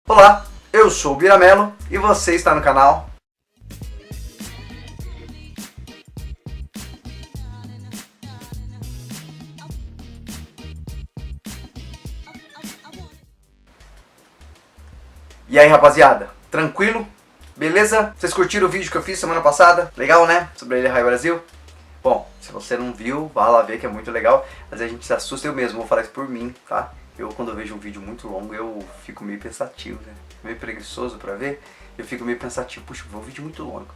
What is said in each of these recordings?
Olá, eu sou o Biramelo e você está no canal. E aí, rapaziada, tranquilo? Beleza? Vocês curtiram o vídeo que eu fiz semana passada? Legal, né? Sobre a Ilha Raio Brasil? Bom, se você não viu, vá lá ver que é muito legal. Às vezes a gente se assusta, eu mesmo vou falar isso por mim, tá? Eu, quando eu vejo um vídeo muito longo, eu fico meio pensativo, né? Meio preguiçoso pra ver. Eu fico meio pensativo, puxa, vou um vídeo muito longo.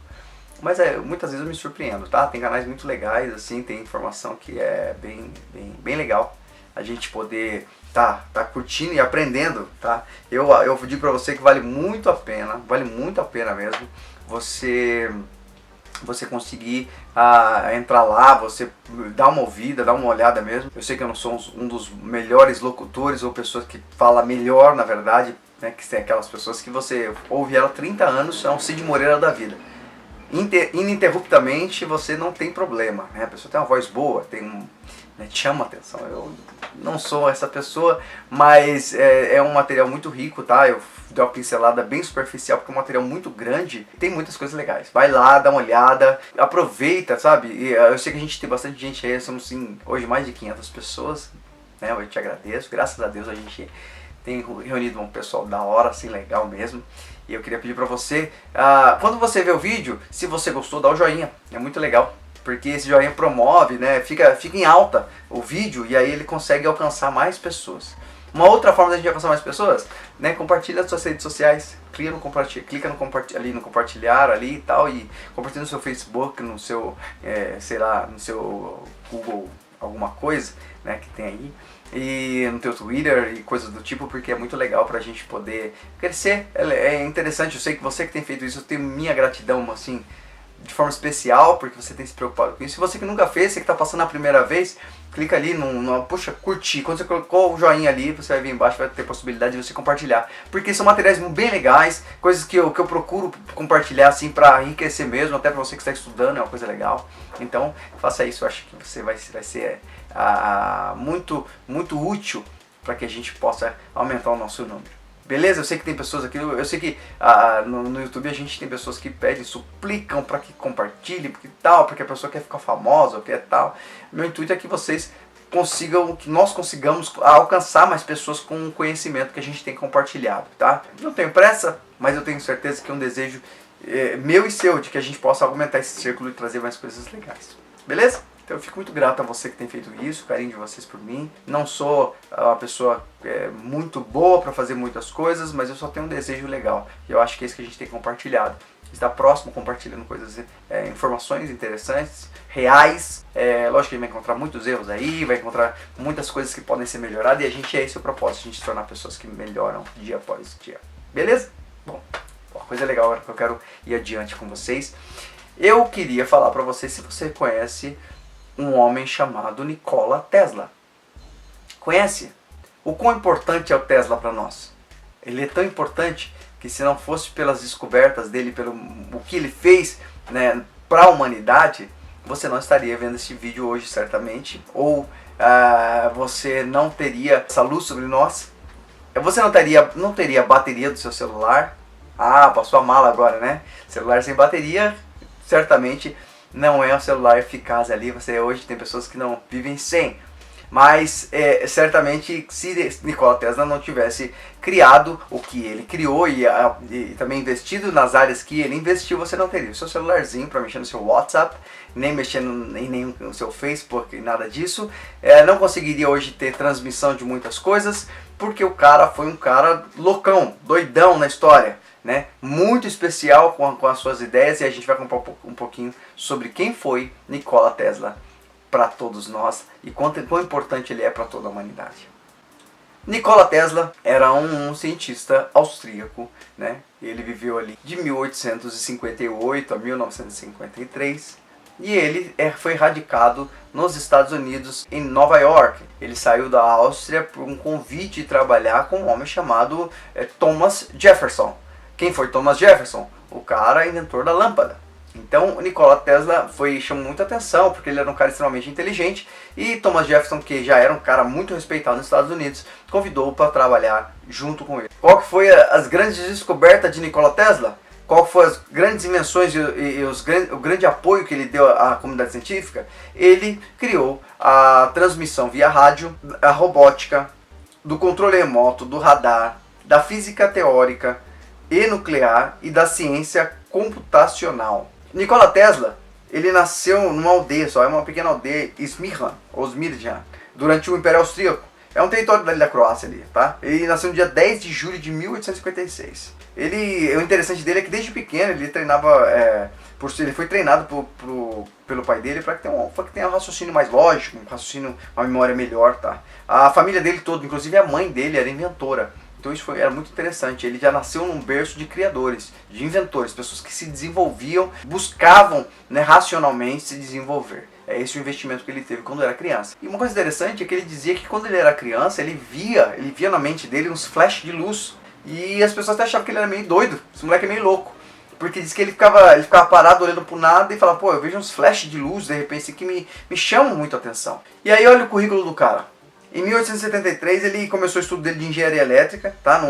Mas muitas vezes eu me surpreendo, tá? Tem canais muito legais, assim, tem informação que é bem legal. A gente poder tá curtindo e aprendendo, tá? Eu digo pra você que vale muito a pena mesmo, você conseguir entrar lá, você dar uma ouvida, dar uma olhada mesmo. Eu sei que eu não sou um dos melhores locutores ou pessoas que fala melhor, na verdade, né? Que tem aquelas pessoas que você ouve ela há 30 anos, é um Cid Moreira da vida. Ininterruptamente você não tem problema, né? A pessoa tem uma voz boa, né, chama atenção. Eu não sou essa pessoa, mas é um material muito rico, tá? Eu dei uma pincelada bem superficial porque é um material muito grande, tem muitas coisas legais. Vai lá, dá uma olhada, aproveita, sabe? E eu sei que a gente tem bastante gente aí, somos sim, hoje mais de 500 pessoas, né? Eu te agradeço, graças a Deus a gente tem reunido um pessoal da hora, assim, legal mesmo. E eu queria pedir pra você, quando você vê o vídeo, se você gostou, dá o joinha, é muito legal. Porque esse joinha promove, né? Fica em alta o vídeo e aí ele consegue alcançar mais pessoas. Uma outra forma da gente alcançar mais pessoas, né? Compartilha nas suas redes sociais, clica no compartilhar ali e tal, e compartilha no seu Facebook, no seu, sei lá, no seu Google, alguma coisa, né? Que tem aí. E no teu Twitter e coisas do tipo, porque é muito legal pra gente poder crescer. É interessante, eu sei que você que tem feito isso, eu tenho minha gratidão, assim, de forma especial, porque você tem se preocupado com isso. Se você que nunca fez, você que está passando a primeira vez, clica ali puxa, curtir. Quando você colocou o joinha ali, você vai vir embaixo, vai ter possibilidade de você compartilhar. Porque são materiais bem legais, coisas que eu procuro compartilhar assim para enriquecer mesmo, até para você que está estudando, é uma coisa legal. Então, faça isso, eu acho que você vai ser muito útil para que a gente possa aumentar o nosso número. Beleza? Eu sei que tem pessoas aqui, eu sei que no YouTube a gente tem pessoas que pedem, suplicam para que compartilhe, porque tal, porque a pessoa quer ficar famosa, ou quer tal. Meu intuito é que vocês que nós consigamos alcançar mais pessoas com o conhecimento que a gente tem compartilhado, tá? Não tenho pressa, mas eu tenho certeza que é um desejo meu e seu, de que a gente possa aumentar esse círculo e trazer mais coisas legais. Beleza? Então eu fico muito grato a você que tem feito isso, carinho de vocês por mim. Não sou uma pessoa muito boa para fazer muitas coisas, mas eu só tenho um desejo legal. E eu acho que é isso que a gente tem compartilhado. Estar próximo, compartilhando coisas, informações interessantes, reais. Lógico que a gente vai encontrar muitos erros aí, vai encontrar muitas coisas que podem ser melhoradas. E a gente esse o propósito, a gente se tornar pessoas que melhoram dia após dia. Beleza? Bom, uma coisa legal agora que eu quero ir adiante com vocês. Eu queria falar para vocês se você conhece um homem chamado Nikola Tesla. Conhece? O quão importante é o Tesla para nós? Ele é tão importante que se não fosse pelas descobertas dele, pelo o que ele fez, né, para a humanidade, você não estaria vendo esse vídeo hoje certamente, ou você não teria essa luz sobre nós, você não teria bateria do seu celular. Passou a mala agora, né? Celular sem bateria, certamente não é um celular eficaz ali. Você hoje tem pessoas que não vivem sem. Mas certamente se Nikola Tesla não tivesse criado o que ele criou e também investido nas áreas que ele investiu, você não teria o seu celularzinho para mexer no seu WhatsApp, nem mexer nem no seu Facebook, nada disso. Não conseguiria hoje ter transmissão de muitas coisas, porque o cara foi um cara loucão, doidão na história, né? Muito especial com as suas ideias, e a gente vai contar um pouquinho sobre quem foi Nikola Tesla para todos nós e quão importante ele é para toda a humanidade. Nikola Tesla era um cientista austríaco, né? Ele viveu ali de 1858 a 1953 e ele foi radicado nos Estados Unidos, em Nova York. Ele saiu da Áustria por um convite de trabalhar com um homem chamado Thomas Jefferson. Quem foi Thomas Jefferson? O cara inventor da lâmpada. Então o Nikola Tesla chamou muita atenção, porque ele era um cara extremamente inteligente, e Thomas Jefferson, que já era um cara muito respeitado nos Estados Unidos, convidou-o para trabalhar junto com ele. Qual que foi as grandes descobertas de Nikola Tesla? Qual foram as grandes invenções e o grande apoio que ele deu à comunidade científica? Ele criou a transmissão via rádio, a robótica, do controle remoto, do radar, da física teórica e nuclear e da ciência computacional. Nikola Tesla, ele nasceu numa aldeia só, é uma pequena aldeia, Smyrna, ou Smyrna, durante o Império Austríaco. É um território da Croácia ali, tá? Ele nasceu no dia 10 de julho de 1856. O interessante dele é que desde pequeno ele treinava, ele foi treinado pelo pai dele para que tenha um raciocínio mais lógico, uma memória melhor, tá? A família dele toda, inclusive a mãe dele, era inventora. Então isso era muito interessante. Ele já nasceu num berço de criadores, de inventores, pessoas que se desenvolviam, buscavam, né, racionalmente se desenvolver. É esse o investimento que ele teve quando era criança. E uma coisa interessante é que ele dizia que quando ele era criança, ele via na mente dele uns flashes de luz. E as pessoas até achavam que ele era meio doido, esse moleque é meio louco. Porque diz que ele ficava parado olhando pro nada e falava, pô, eu vejo uns flashes de luz, de repente, que me chamam muito a atenção. E aí olha o currículo do cara. Em 1873 ele começou o estudo dele de engenharia elétrica, tá?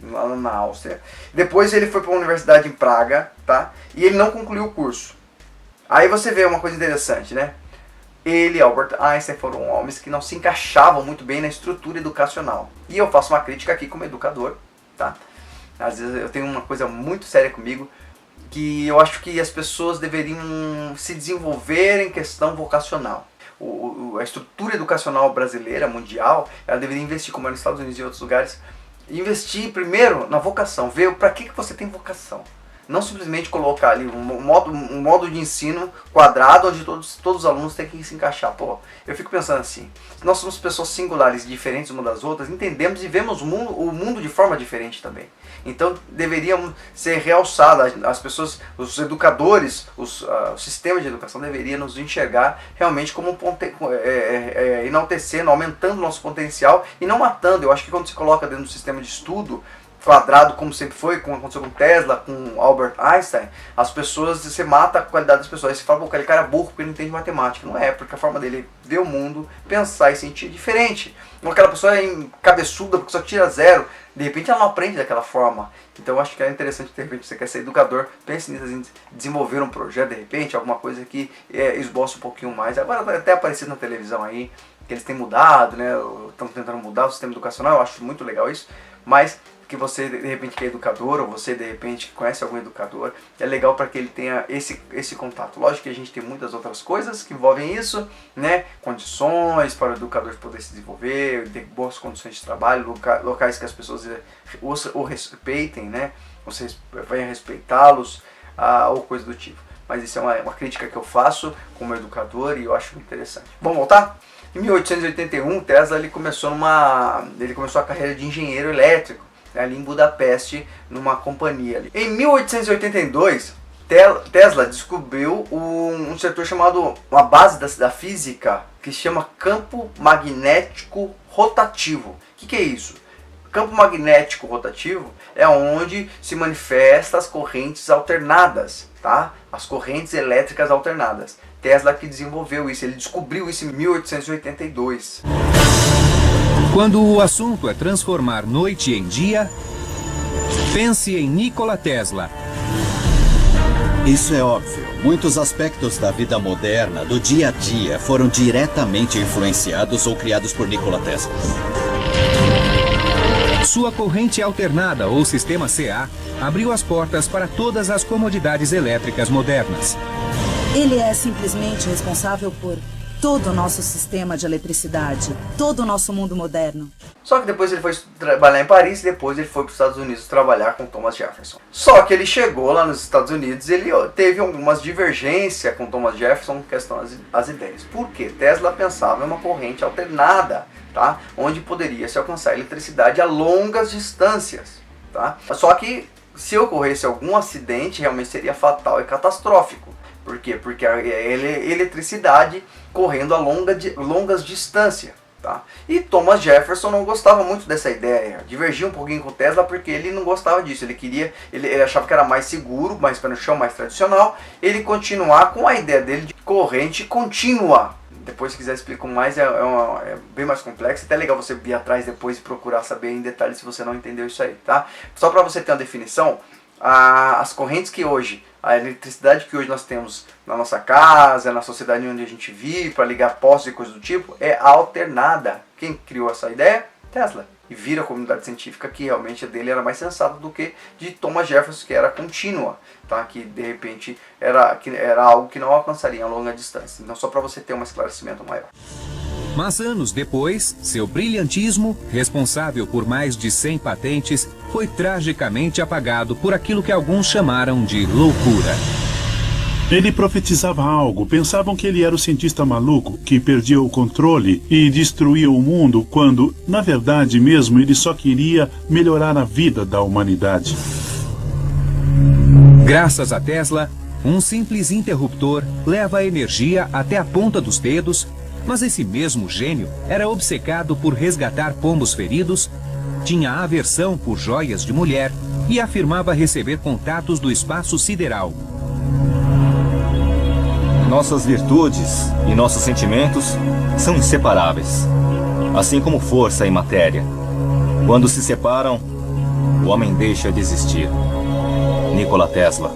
Lá na Áustria. Depois ele foi para uma universidade em Praga, tá? E ele não concluiu o curso. Aí você vê uma coisa interessante, né? Ele e Albert Einstein foram homens que não se encaixavam muito bem na estrutura educacional. E eu faço uma crítica aqui como educador, tá? Às vezes eu tenho uma coisa muito séria comigo, que eu acho que as pessoas deveriam se desenvolver em questão vocacional. A estrutura educacional brasileira, mundial, ela deveria investir, como é nos Estados Unidos e em outros lugares, investir primeiro na vocação, ver para que você tem vocação. Não simplesmente colocar ali um modo de ensino quadrado onde todos os alunos têm que se encaixar. Pô, eu fico pensando assim, nós somos pessoas singulares, diferentes umas das outras, entendemos e vemos o mundo de forma diferente também. Então deveriam ser realçadas, as pessoas, os educadores, o sistema de educação deveria nos enxergar realmente como enaltecendo, aumentando o nosso potencial e não matando. Eu acho que quando se coloca dentro do sistema de estudo quadrado, como sempre foi, como aconteceu com Tesla, com Albert Einstein, as pessoas, você mata a qualidade das pessoas. Aí você fala, pô, aquele cara é burro porque ele não entende matemática. Não é, porque a forma dele ver o mundo, pensar e sentir é diferente. Ou aquela pessoa é cabeçuda porque só tira zero, de repente ela não aprende daquela forma. Então eu acho que é interessante, de repente, você quer ser educador, pense nisso, em desenvolver um projeto, de repente, alguma coisa que esboça um pouquinho mais. Agora vai até aparecer na televisão aí, que eles têm mudado, né? Estão tentando mudar o sistema educacional, eu acho muito legal isso, mas que você de repente que é educador, ou você de repente conhece algum educador, é legal para que ele tenha esse contato. Lógico que a gente tem muitas outras coisas que envolvem isso, né? Condições para o educador poder se desenvolver, ter boas condições de trabalho, locais que as pessoas o respeitem, né? Você venha respeitá-los, ou coisa do tipo. Mas isso é uma crítica que eu faço como educador e eu acho interessante. Vamos voltar? Em 1881, Tesla ele começou a carreira de engenheiro elétrico ali em Budapeste, numa companhia ali. Em 1882, Tesla descobriu um setor chamado, uma base da física, que se chama campo magnético rotativo. O que é isso? Campo magnético rotativo é onde se manifestam as correntes alternadas, tá? As correntes elétricas alternadas. Tesla que desenvolveu isso, ele descobriu isso em 1882. Quando o assunto é transformar noite em dia, pense em Nikola Tesla. Isso é óbvio. Muitos aspectos da vida moderna, do dia a dia, foram diretamente influenciados ou criados por Nikola Tesla. Sua corrente alternada ou sistema CA abriu as portas para todas as comodidades elétricas modernas. Ele é simplesmente responsável por todo o nosso sistema de eletricidade, todo o nosso mundo moderno. Só que depois ele foi trabalhar em Paris e depois ele foi para os Estados Unidos trabalhar com Thomas Jefferson. Só que ele chegou lá nos Estados Unidos e ele teve algumas divergências com Thomas Jefferson em questão às ideias. Por quê? Tesla pensava em uma corrente alternada, tá? Onde poderia se alcançar eletricidade a longas distâncias, tá? Só que se ocorresse algum acidente, realmente seria fatal e catastrófico. Por quê? Porque a eletricidade correndo a longas distâncias, Tá? E Thomas Jefferson não gostava muito dessa ideia, divergia um pouquinho com o Tesla porque ele não gostava disso, ele achava que era mais seguro, mais pé no chão, mais tradicional, ele continuar com a ideia dele de corrente contínua. Depois, se quiser explicar mais, é bem mais complexo, até legal você vir atrás depois e procurar saber em detalhes se você não entendeu isso aí, tá? Só para você ter uma definição, as correntes que hoje, a eletricidade que hoje nós temos na nossa casa, na sociedade onde a gente vive, para ligar postes e coisas do tipo, é alternada. Quem criou essa ideia? Tesla. E vira a comunidade científica que realmente a dele era mais sensata do que de Thomas Jefferson, que era contínua, tá? Que de repente era algo que não alcançaria a longa distância. Então, só para você ter um esclarecimento maior. Mas anos depois, seu brilhantismo, responsável por mais de 100 patentes, foi tragicamente apagado por aquilo que alguns chamaram de loucura. Ele profetizava algo, pensavam que ele era o cientista maluco, que perdia o controle e destruía o mundo, quando, na verdade mesmo, ele só queria melhorar a vida da humanidade. Graças a Tesla, um simples interruptor leva a energia até a ponta dos dedos, mas esse mesmo gênio era obcecado por resgatar pombos feridos, tinha aversão por joias de mulher e afirmava receber contatos do espaço sideral. Nossas virtudes e nossos sentimentos são inseparáveis, assim como força e matéria. Quando se separam, o homem deixa de existir. Nikola Tesla.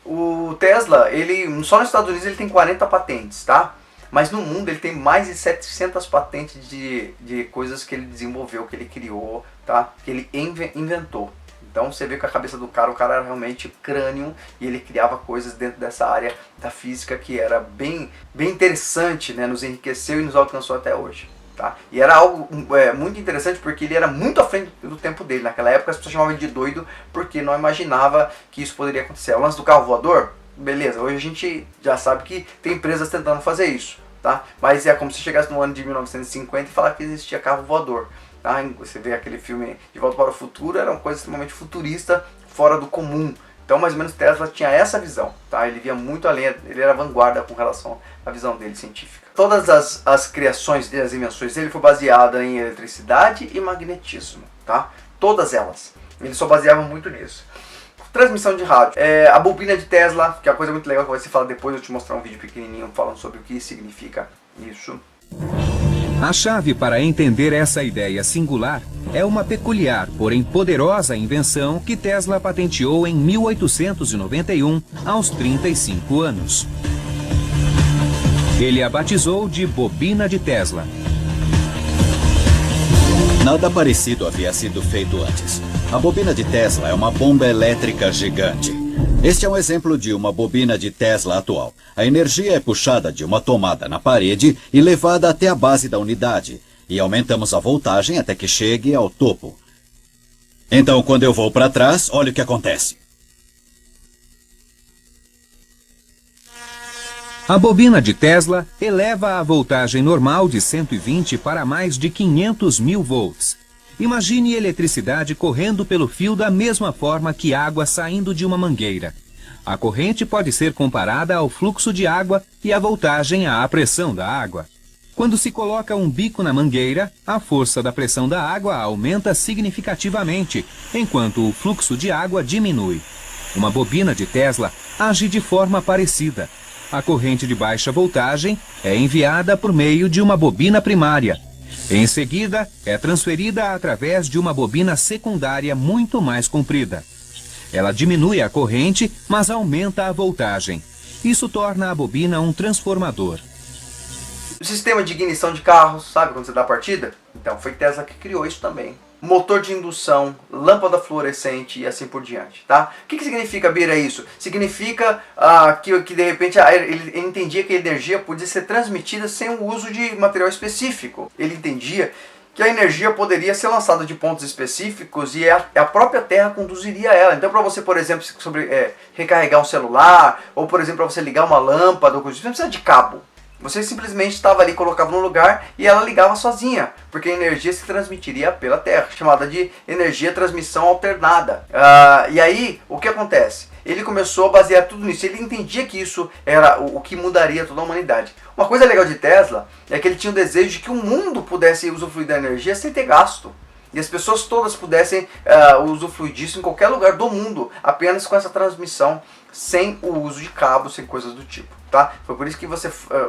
O Tesla, ele só nos Estados Unidos ele tem 40 patentes, tá? Mas no mundo ele tem mais de 700 patentes de coisas que ele desenvolveu, que ele criou, tá? Que ele inventou. Então você vê que a cabeça do cara, o cara era realmente crânio e ele criava coisas dentro dessa área da física que era bem interessante, né? Nos enriqueceu e nos alcançou até hoje. Tá? E era algo muito interessante porque ele era muito à frente do tempo dele. Naquela época as pessoas chamavam ele de doido porque não imaginava que isso poderia acontecer. O lance do carro voador, beleza, hoje a gente já sabe que tem empresas tentando fazer isso. Tá? Mas é como se chegasse no ano de 1950 e falar que existia carro voador. Tá? Você vê aquele filme De Volta para o Futuro, era uma coisa extremamente futurista, fora do comum. Então, mais ou menos, Tesla tinha essa visão. Tá? Ele via muito além, ele era vanguarda com relação à visão dele científica. Todas as criações e as invenções dele foram baseadas em eletricidade e magnetismo. Tá? Todas elas. Ele só baseava muito nisso. Transmissão de rádio. A bobina de Tesla, que é uma coisa muito legal que você fala depois, eu te mostrar um vídeo pequenininho falando sobre o que significa isso. A chave para entender essa ideia singular é uma peculiar, porém poderosa invenção que Tesla patenteou em 1891, aos 35 anos. Ele a batizou de bobina de Tesla. Nada parecido havia sido feito antes. A bobina de Tesla é uma bomba elétrica gigante. Este é um exemplo de uma bobina de Tesla atual. A energia é puxada de uma tomada na parede e levada até a base da unidade. E aumentamos a voltagem até que chegue ao topo. Então, quando eu vou para trás, olha o que acontece. A bobina de Tesla eleva a voltagem normal de 120 para mais de 500 mil volts. Imagine eletricidade correndo pelo fio da mesma forma que água saindo de uma mangueira. A corrente pode ser comparada ao fluxo de água e a voltagem à pressão da água. Quando se coloca um bico na mangueira, a força da pressão da água aumenta significativamente, enquanto o fluxo de água diminui. Uma bobina de Tesla age de forma parecida. A corrente de baixa voltagem é enviada por meio de uma bobina primária. Em seguida, é transferida através de uma bobina secundária muito mais comprida. Ela diminui a corrente, mas aumenta a voltagem. Isso torna a bobina um transformador. O sistema de ignição de carros, sabe quando você dá a partida? Então foi Tesla que criou isso também. Motor de indução, lâmpada fluorescente e assim por diante, tá? O que significa, Bira, isso? Significa que de repente ele entendia que a energia podia ser transmitida sem o uso de material específico. Ele entendia que a energia poderia ser lançada de pontos específicos e a própria Terra conduziria ela. Então, para você, por exemplo, recarregar um celular, ou por exemplo, para você ligar uma lâmpada, você não precisa de cabo. Você simplesmente estava ali, colocava no lugar e ela ligava sozinha, porque a energia se transmitiria pela Terra, chamada de energia transmissão alternada. E aí, o que acontece? Ele começou a basear tudo nisso, ele entendia que isso era o que mudaria toda a humanidade. Uma coisa legal de Tesla é que ele tinha o desejo de que o mundo pudesse usufruir da energia sem ter gasto. E as pessoas todas pudessem usufruir disso em qualquer lugar do mundo, apenas com essa transmissão, sem o uso de cabos, sem coisas do tipo. Tá? Foi por isso que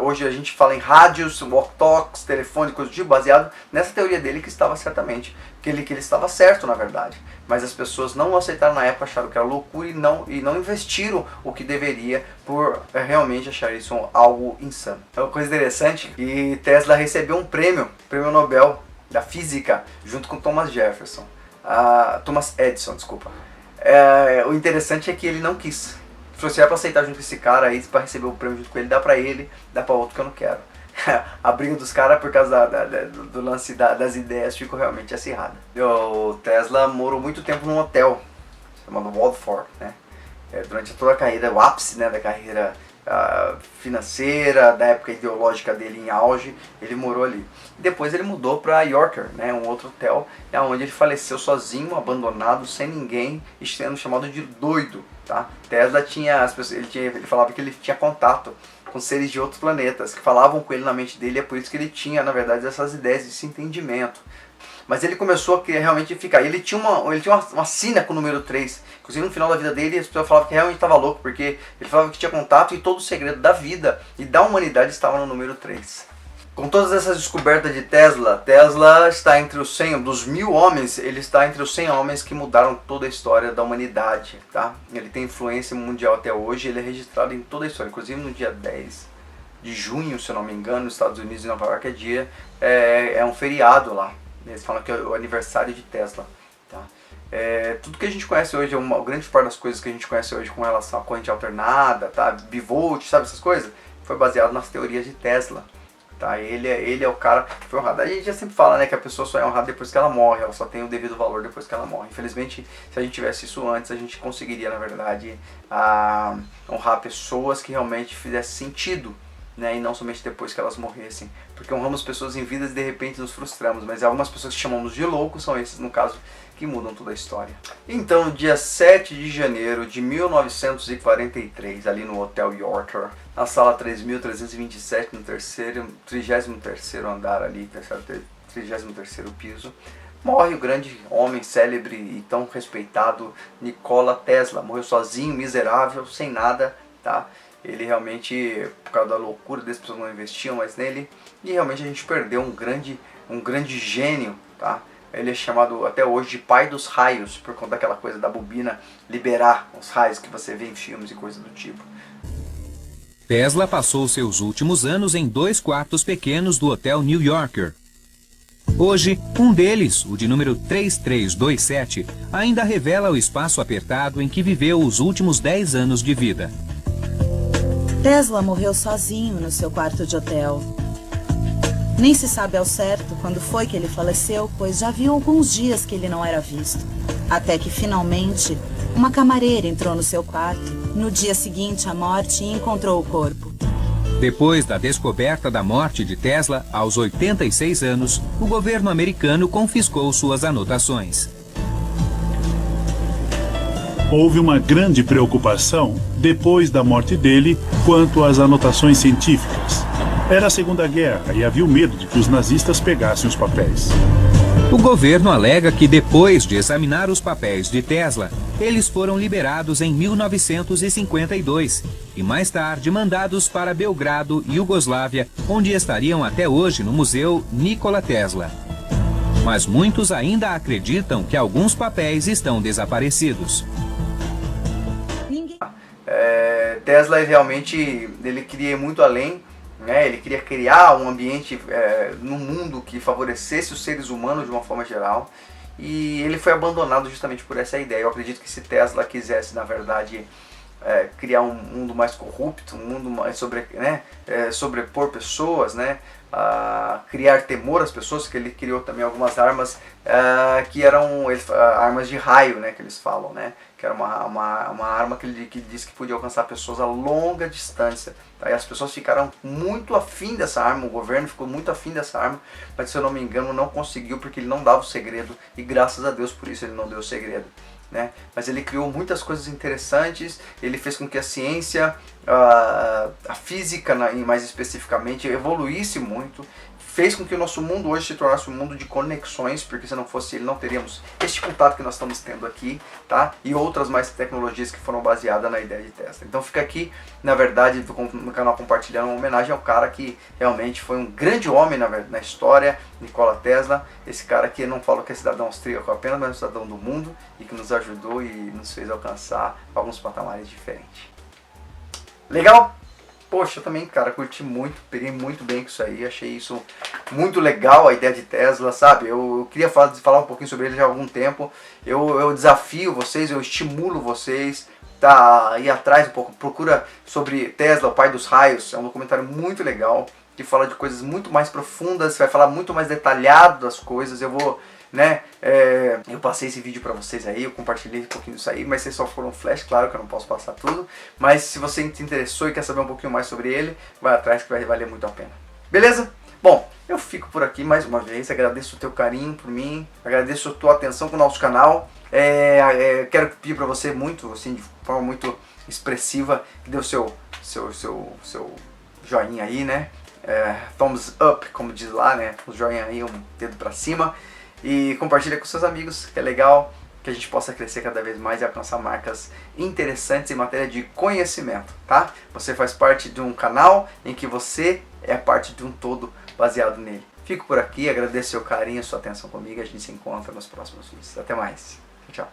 hoje a gente fala em rádios, walk-talks, telefone, coisas do tipo, baseado nessa teoria dele que estava certamente, que ele estava certo na verdade. Mas as pessoas não aceitaram na época, acharam que era loucura e não investiram o que deveria por realmente achar isso algo insano. É uma coisa interessante que Tesla recebeu um prêmio Nobel da física, junto com Thomas Edison, desculpa. O interessante é que ele não quis. Se você é para aceitar junto com esse cara aí, para receber o prêmio junto com ele, dá para ele, dá para outro que eu não quero. A briga dos caras por causa do lance das ideias ficou realmente acirrada. O Tesla morou muito tempo num hotel chamado Waldorf, né? Durante toda a carreira, o ápice, né, da carreira financeira, da época ideológica dele em auge, ele morou ali. Depois ele mudou para Yorker, né, um outro hotel, onde ele faleceu sozinho, abandonado, sem ninguém, e sendo chamado de doido. Tá? Tesla tinha, ele falava que ele tinha contato com seres de outros planetas, que falavam com ele na mente dele, é por isso que ele tinha, na verdade, essas ideias, esse entendimento. Mas ele começou a realmente ficar. Ele tinha uma sina com o número 3. Inclusive no final da vida dele, as pessoas falavam que realmente estava louco, porque ele falava que tinha contato e todo o segredo da vida e da humanidade estava no número 3. Com todas essas descobertas de Tesla está entre os 100, dos 1000 homens, ele está entre os 100 homens que mudaram toda a história da humanidade. Tá? Ele tem influência mundial até hoje, ele é registrado em toda a história, inclusive no dia 10 de junho, se eu não me engano, nos Estados Unidos e Nova York é um feriado lá. Eles falam que é o aniversário de Tesla. Tá? Tudo que a gente conhece hoje, uma grande parte das coisas que a gente conhece hoje com relação à corrente alternada, tá? Bivolt, sabe essas coisas? Foi baseado nas teorias de Tesla. Tá? Ele é o cara que foi honrado. A gente já sempre fala, né, que a pessoa só é honrada depois que ela morre, ela só tem o devido valor depois que ela morre. Infelizmente, se a gente tivesse isso antes, a gente conseguiria, na verdade, honrar pessoas que realmente fizessem sentido, né, e não somente depois que elas morressem. Porque honramos pessoas em vida e de repente nos frustramos, mas algumas pessoas que chamamos de loucos são esses, no caso, que mudam toda a história. então, no dia 7 de janeiro de 1943, ali no Hotel Yorker, na sala 3327, no 33º andar ali, 33º piso, morre o grande homem célebre e tão respeitado Nikola Tesla. Morreu sozinho, miserável, sem nada, tá? Ele realmente, por causa da loucura, as pessoas não investiam mais nele, e realmente a gente perdeu um grande gênio, tá? Ele é chamado até hoje de pai dos raios, por conta daquela coisa da bobina liberar os raios que você vê em filmes e coisas do tipo. Tesla passou seus últimos anos em 2 quartos pequenos do Hotel New Yorker. Hoje, um deles, o de número 3327, ainda revela o espaço apertado em que viveu os últimos 10 anos de vida. Tesla morreu sozinho no seu quarto de hotel. Nem se sabe ao certo quando foi que ele faleceu, pois já havia alguns dias que ele não era visto. Até que, finalmente, uma camareira entrou no seu quarto, no dia seguinte à morte, e encontrou o corpo. Depois da descoberta da morte de Tesla, aos 86 anos, o governo americano confiscou suas anotações. Houve uma grande preocupação, depois da morte dele, quanto às anotações científicas. Era a Segunda Guerra e havia o medo de que os nazistas pegassem os papéis. O governo alega que depois de examinar os papéis de Tesla, eles foram liberados em 1952 e mais tarde mandados para Belgrado, Iugoslávia, onde estariam até hoje no Museu Nikola Tesla. Mas muitos ainda acreditam que alguns papéis estão desaparecidos. Tesla realmente queria ir muito além, né? Ele queria criar um ambiente no mundo que favorecesse os seres humanos de uma forma geral, e ele foi abandonado justamente por essa ideia. Eu acredito que se Tesla quisesse, na verdade, criar um mundo mais corrupto, um mundo mais sobrepor pessoas, né? Criar temor às pessoas, que ele criou também algumas armas que eram armas de raio, né, que eles falam, né, que era uma arma que ele diz que podia alcançar pessoas a longa distância, Tá? E as pessoas ficaram muito afim dessa arma, o governo ficou muito afim dessa arma, mas se eu não me engano não conseguiu porque ele não dava o segredo e graças a Deus por isso ele não deu o segredo. Né? Mas ele criou muitas coisas interessantes, ele fez com que a ciência, a física mais especificamente, evoluísse muito, fez com que o nosso mundo hoje se tornasse um mundo de conexões, porque se não fosse ele não teríamos este contato que nós estamos tendo aqui, tá? E outras mais tecnologias que foram baseadas na ideia de Tesla. Então fica aqui, na verdade, no canal compartilhando uma homenagem ao cara que realmente foi um grande homem na história, Nikola Tesla, esse cara que eu não falo que é cidadão austríaco apenas, mas é cidadão do mundo e que nos ajudou e nos fez alcançar alguns patamares diferentes. Legal? Poxa, eu também, cara, curti muito, peguei muito bem com isso aí, achei isso muito legal, a ideia de Tesla, sabe? Eu queria falar um pouquinho sobre ele já há algum tempo, eu desafio vocês, eu estimulo vocês, tá, ir atrás um pouco, procura sobre Tesla, o pai dos raios, é um documentário muito legal, que fala de coisas muito mais profundas, vai falar muito mais detalhado das coisas, eu vou... Né? Eu passei esse vídeo pra vocês aí, eu compartilhei um pouquinho disso aí, mas vocês só foram flash, claro que eu não posso passar tudo, mas se você se interessou e quer saber um pouquinho mais sobre ele, vai atrás que vai valer muito a pena. Beleza? Bom, eu fico por aqui mais uma vez, agradeço o teu carinho por mim, agradeço a tua atenção com o nosso canal, quero pedir pra você muito, assim, de forma muito expressiva, que dê o seu joinha aí, né? Thumbs up, como diz lá, né? O joinha aí, um dedo pra cima. E compartilha com seus amigos, que é legal, que a gente possa crescer cada vez mais e alcançar marcas interessantes em matéria de conhecimento, tá? Você faz parte de um canal em que você é parte de um todo baseado nele. Fico por aqui, agradeço seu carinho, sua atenção comigo, a gente se encontra nos próximos vídeos. Até mais. Tchau.